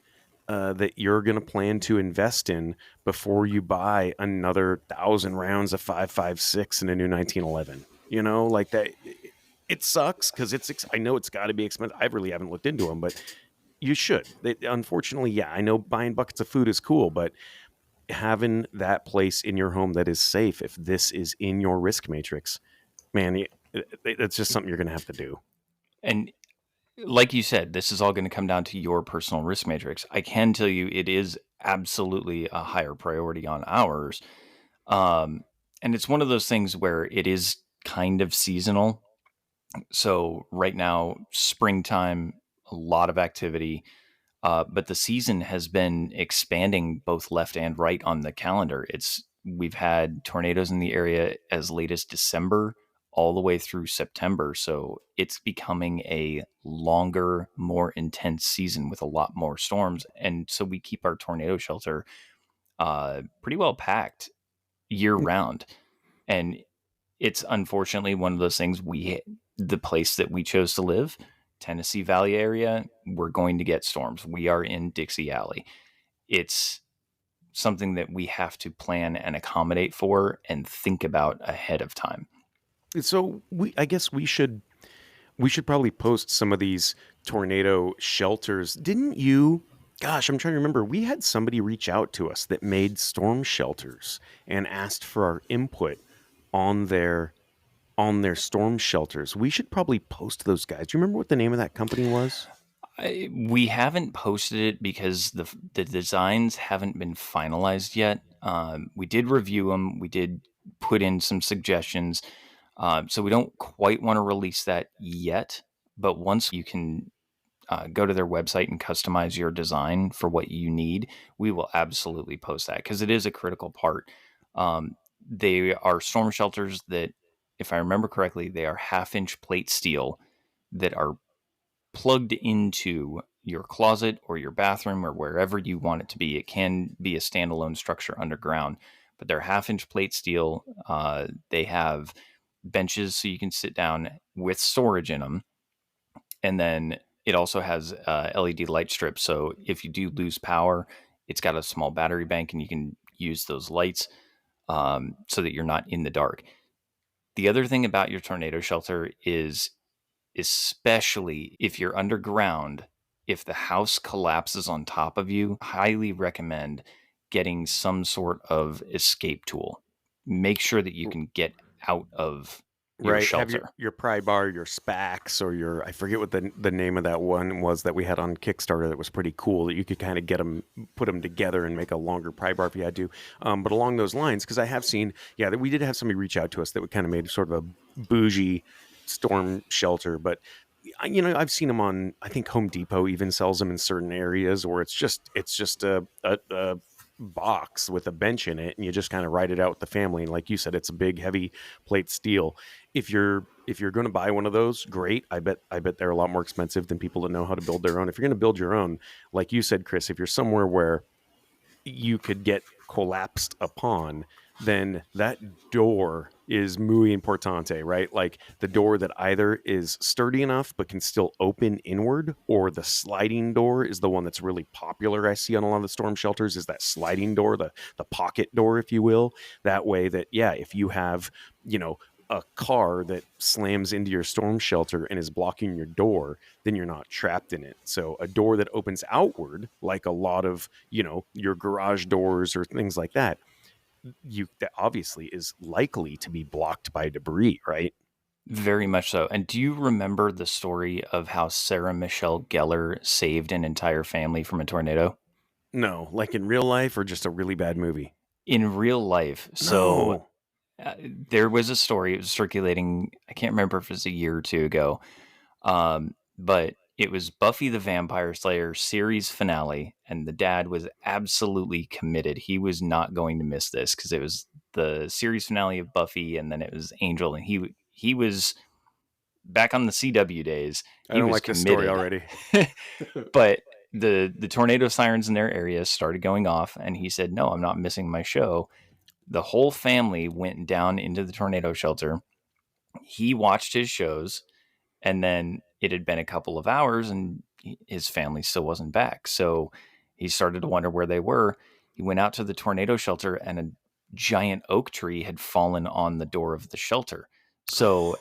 that you're going to plan to invest in before you buy another 1,000 rounds of 5.56 in a new 1911. Like that. It sucks because I know it's got to be expensive. I really haven't looked into them, but you should. Unfortunately, yeah, I know buying buckets of food is cool, but having that place in your home that is safe, if this is in your risk matrix, man, it's just something you're going to have to do. And like you said, this is all going to come down to your personal risk matrix. I can tell you it is absolutely a higher priority on ours. And it's one of those things where it is kind of seasonal. So right now, springtime, a lot of activity. But the season has been expanding both left and right on the calendar. We've had tornadoes in the area as late as December all the way through September. So it's becoming a longer, more intense season with a lot more storms. And so we keep our tornado shelter pretty well packed year round. And it's unfortunately one of those things the place that we chose to live, Tennessee Valley area, we're going to get storms. We are in Dixie Alley. It's something that we have to plan and accommodate for and think about ahead of time. So I guess we should probably post some of these tornado shelters. Didn't you? Gosh, I'm trying to remember. We had somebody reach out to us that made storm shelters and asked for our input on their storm shelters. We should probably post those guys. Do you remember what the name of that company was? We haven't posted it because the designs haven't been finalized yet. We did review them. We did put in some suggestions. So we don't quite want to release that yet. But once you can go to their website and customize your design for what you need, we will absolutely post that because it is a critical part. They are storm shelters that, if I remember correctly, they are 1/2-inch plate steel that are plugged into your closet or your bathroom or wherever you want it to be. It can be a standalone structure underground, but they're 1/2-inch plate steel. They have benches so you can sit down with storage in them. And then it also has LED light strips. So if you do lose power, it's got a small battery bank and you can use those lights so that you're not in the dark. The other thing about your tornado shelter is, especially if you're underground, if the house collapses on top of you, highly recommend getting some sort of escape tool. Make sure that you can get out of your shelter. Have your pry bar, your SPAX, or I forget what the name of that one was that we had on Kickstarter that was pretty cool, that you could kind of put them together and make a longer pry bar if you had to. But along those lines, because I have seen, that we did have somebody reach out to us that kind of made sort of a bougie storm shelter, but I've seen them on, I think Home Depot even sells them in certain areas, or it's just a box with a bench in it and you just kind of ride it out with the family. And like you said, it's a big heavy plate steel. If you're going to buy one of those, great. I bet they're a lot more expensive than people that know how to build their own. If you're going to build your own, like you said, Chris, if you're somewhere where you could get collapsed upon, then that door is muy importante, right? Like the door that either is sturdy enough but can still open inward, or the sliding door is the one that's really popular. I see on a lot of the storm shelters is that sliding door, the pocket door, if you will. That way that, yeah, if you have, a car that slams into your storm shelter and is blocking your door, then you're not trapped in it. So a door that opens outward, like a lot of, your garage doors or things like that, that obviously is likely to be blocked by debris, right? Very much so. And do you remember the story of how Sarah Michelle Gellar saved an entire family from a tornado? No, like in real life or just a really bad movie? In real life. So No. there was a story, it was circulating, I can't remember if it was a year or two ago, but it was Buffy the Vampire Slayer series finale, and the dad was absolutely committed. He was not going to miss this because it was the series finale of Buffy, and then it was Angel, and he was back on the CW days. I He don't was like this story committed. already. But the tornado sirens in their area started going off, and he said, "No, I'm not missing my show." The whole family went down into the tornado shelter. He watched his shows, and then it had been a couple of hours and his family still wasn't back. So he started to wonder where they were. He went out to the tornado shelter, and a giant oak tree had fallen on the door of the shelter. So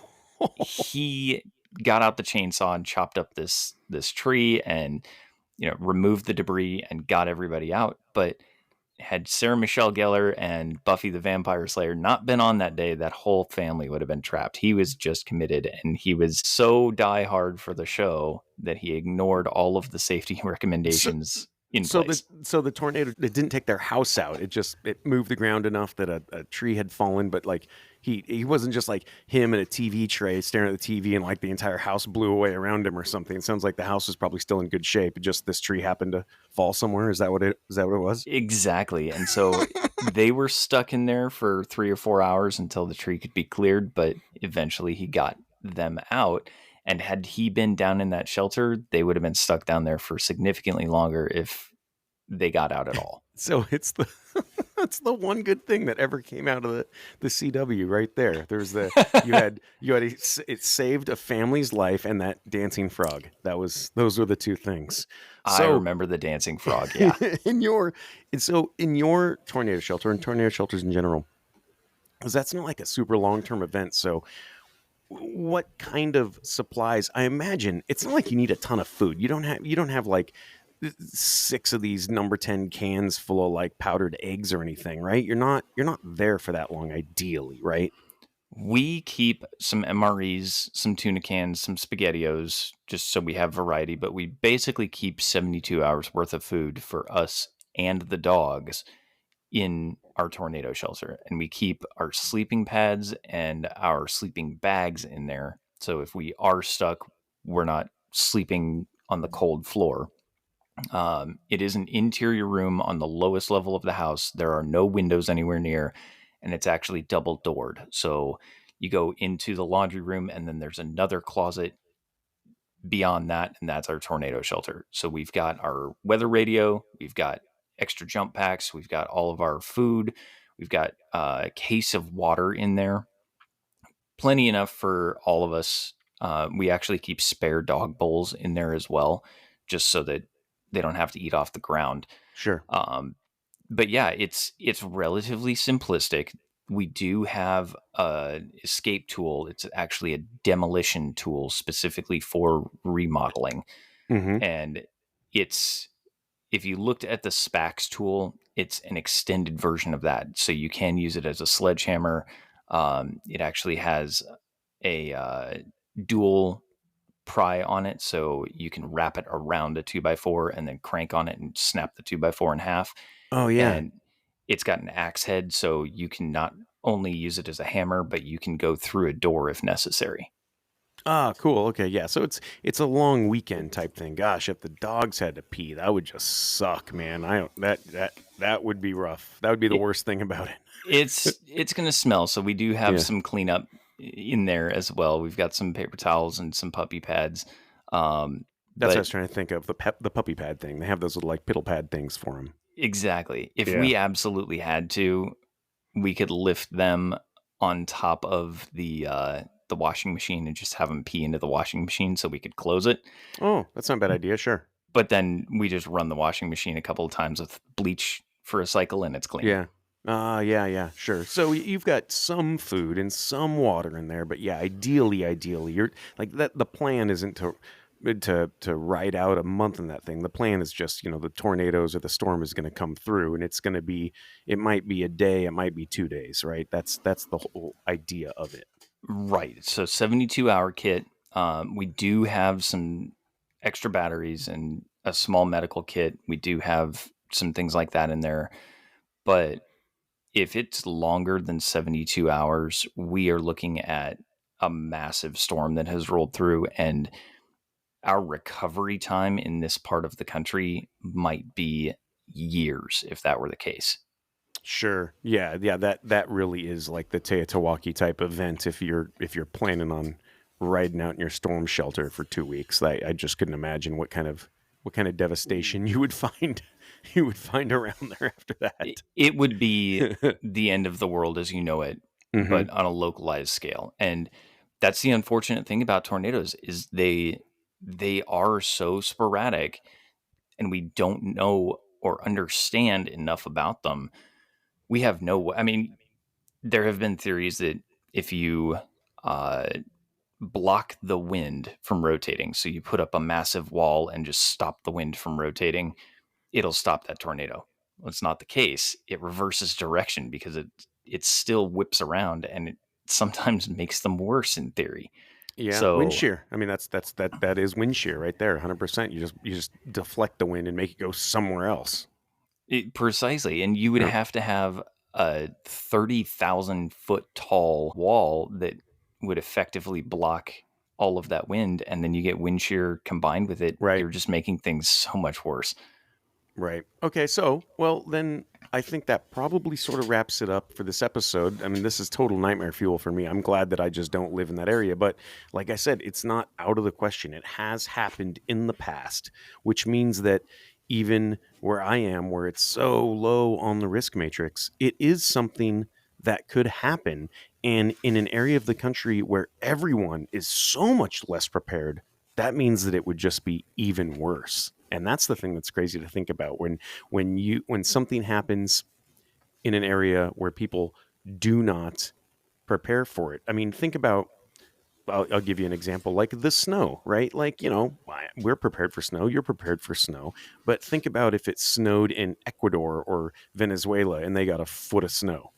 he got out the chainsaw and chopped up this tree and removed the debris and got everybody out. But had Sarah Michelle Gellar and Buffy the Vampire Slayer not been on that day, that whole family would have been trapped. He was just committed, and he was so diehard for the show that he ignored all of the safety recommendations in place. So the tornado, it didn't take their house out. It moved the ground enough that a tree had fallen, but like he wasn't just like him and a TV tray staring at the TV and like the entire house blew away around him or something. It sounds like the house was probably still in good shape. Just this tree happened to fall somewhere. Is that what it was? Exactly. And so they were stuck in there for 3 or 4 hours until the tree could be cleared, but eventually he got them out. And had he been down in that shelter, they would have been stuck down there for significantly longer if they got out at all. So it's that's the one good thing that ever came out of the CW right there. There's it saved a family's life and that dancing frog. Those were the two things. I remember the dancing frog. Yeah. in your tornado shelter and tornado shelters in general, because that's not like a super long-term event. So what kind of supplies? I imagine it's not like you need a ton of food. You don't have like 6 of these number 10 cans full of like powdered eggs or anything, right? You're not there for that long, ideally, right? We keep some MREs, some tuna cans, some SpaghettiOs, just so we have variety, but we basically keep 72 hours worth of food for us and the dogs in our tornado shelter. And we keep our sleeping pads and our sleeping bags in there. So if we are stuck, we're not sleeping on the cold floor. It is an interior room on the lowest level of the house. There are no windows anywhere near, and it's actually double doored. So you go into the laundry room, and then there's another closet beyond that, and that's our tornado shelter. So we've got our weather radio, we've got extra jump packs, we've got all of our food, we've got a case of water in there, plenty enough for all of us. We actually keep spare dog bowls in there as well, just so that they don't have to eat off the ground. Sure. But yeah, it's relatively simplistic. We do have an escape tool. It's actually a demolition tool specifically for remodeling. Mm-hmm. And if you looked at the SPAX tool, it's an extended version of that. So you can use it as a sledgehammer. It actually has a dual pry on it, so you can wrap it around a 2x4 and then crank on it and snap the 2x4 in half. Oh yeah. And it's got an axe head, so you can not only use it as a hammer, but you can go through a door if necessary. Ah, cool. Okay, yeah. So it's a long weekend type thing. Gosh, if the dogs had to pee, that would just suck, man. That would be rough. That would be the worst thing about it. It's going to smell, so we do have some cleanup in there as well. We've got some paper towels and some puppy pads. That's what I was trying to think of, the puppy pad thing. They have those little like piddle pad things for them. Exactly. If we absolutely had to, we could lift them on top of the washing machine and just have them pee into the washing machine so we could close it. Oh, that's not a bad idea. Sure. But then we just run the washing machine a couple of times with bleach for a cycle and it's clean. Yeah. Yeah, sure. So you've got some food and some water in there, but yeah, ideally, you're like that. The plan isn't to ride out a month in that thing. The plan is just, the tornadoes or the storm is going to come through, and it might be a day, it might be 2 days, right? That's the whole idea of it. Right. So 72-hour kit. We do have some extra batteries and a small medical kit. We do have some things like that in there. But if it's longer than 72 hours, we are looking at a massive storm that has rolled through, and our recovery time in this part of the country might be years if that were the case. Sure. Yeah. That really is like the Teotihuacan type event. If you're planning on riding out in your storm shelter for 2 weeks, I just couldn't imagine what kind of devastation you would find around there after that. It would be the end of the world as you know it, but on a localized scale. And that's the unfortunate thing about tornadoes is they are so sporadic, and we don't know or understand enough about them. We have there have been theories that if you block the wind from rotating, so you put up a massive wall and just stop the wind from rotating, it'll stop that tornado. Well, it's not the case. It reverses direction because it still whips around, and it sometimes makes them worse in theory. Yeah, so, wind shear. I mean, that is wind shear right there, 100%. You just deflect the wind and make it go somewhere else. Precisely, and you would have to have a 30,000 foot tall wall that would effectively block all of that wind, and then you get wind shear combined with it. Right. You're just making things so much worse. Right. Okay, so, well, then I think that probably sort of wraps it up for this episode. I mean, this is total nightmare fuel for me. I'm glad that I just don't live in that area. But like I said, it's not out of the question. It has happened in the past, which means that even where I am, where it's so low on the risk matrix, it is something that could happen. And in an area of the country where everyone is so much less prepared, that means that it would just be even worse. And that's the thing that's crazy to think about when something happens in an area where people do not prepare for it. I mean, think about, I'll give you an example, like the snow, right? Like, we're prepared for snow. You're prepared for snow. But think about if it snowed in Ecuador or Venezuela and they got a foot of snow.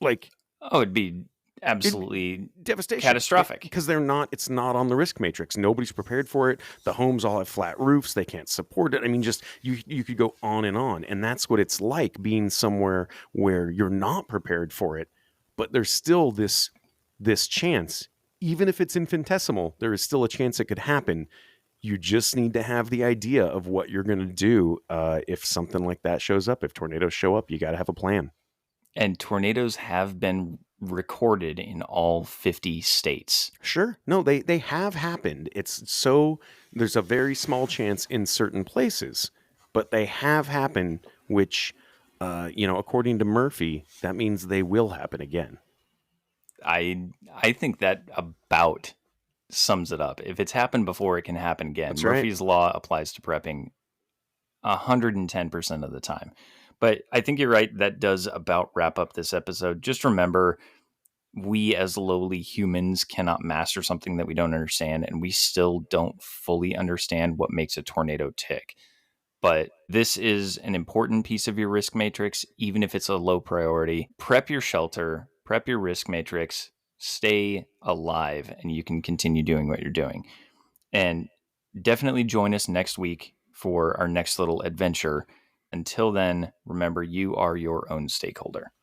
Like, it'd be absolutely devastation, catastrophic, because it's not on the risk matrix. Nobody's prepared for it. The homes all have flat roofs. They can't support it. I mean, just you could go on, and that's what it's like being somewhere where you're not prepared for it, but there's still this chance. Even if it's infinitesimal, there is still a chance it could happen. You just need to have the idea of what you're going to do if something like that shows up. If tornadoes show up, you got to have a plan. And tornadoes have been recorded in all 50 states. Sure. No, they have happened. There's a very small chance in certain places, but they have happened, which, according to Murphy, that means they will happen again. I think that about sums it up. If it's happened before, it can happen again. That's Murphy's Law applies to prepping 110% of the time. But I think you're right. That does about wrap up this episode. Just remember, we as lowly humans cannot master something that we don't understand, and we still don't fully understand what makes a tornado tick. But this is an important piece of your risk matrix, even if it's a low priority. Prep your shelter, prep your risk matrix, stay alive, and you can continue doing what you're doing. And definitely join us next week for our next little adventure. Until then, remember, you are your own stakeholder.